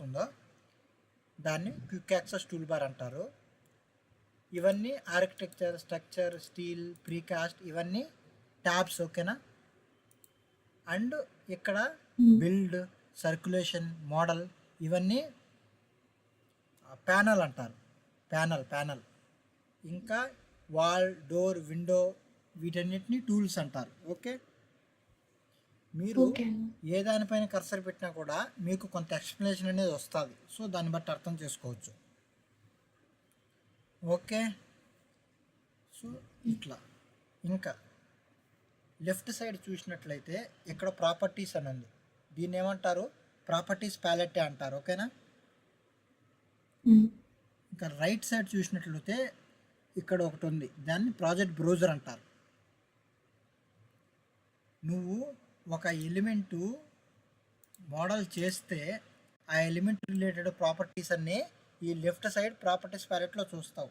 వస్తుందో దాన్ని quick access tool bar అంటారు. ఇవన్నీ ఆర్కిటెక్చర్, స్ట్రక్చర్, స్టీల్, ప్రీకాస్ట్ ఇవన్నీ ట్యాబ్స్. ఓకేనా. అండ్ ఇక్కడ బిల్డ్, సర్క్యులేషన్, మోడల్ ఇవన్నీ ప్యానల్ అంటారు. ప్యానల్. ఇంకా వాల్, డోర్, విండో వీటన్నిటిని టూల్స్ అంటారు. ఓకే. మీరు ఏ దానిపైన కర్సర్ పెట్టినా కూడా మీకు కొంత ఎక్స్ప్లెనేషన్ అనేది వస్తుంది. సో దాన్ని బట్టి అర్థం చేసుకోవచ్చు. ఓకే. సో ఇట్లా ఇంకా లెఫ్ట్ సైడ్ చూసినట్లయితే ఇక్కడ ప్రాపర్టీస్ అని ఉంది. దీన్ని ఏమంటారు? ప్రాపర్టీస్ ప్యాలెట్ అంటారు. ఓకేనా. ఇంకా రైట్ సైడ్ చూసినట్లయితే ఇక్కడ ఒకటి ఉంది, దాన్ని ప్రాజెక్ట్ బ్రౌజర్ అంటారు. నువ్వు ఒక ఎలిమెంటు మోడల్ చేస్తే ఆ ఎలిమెంట్ రిలేటెడ్ ప్రాపర్టీస్ అన్నీ ఈ లెఫ్ట్ సైడ్ ప్రాపర్టీస్ ప్యాలెట్లో చూస్తావు.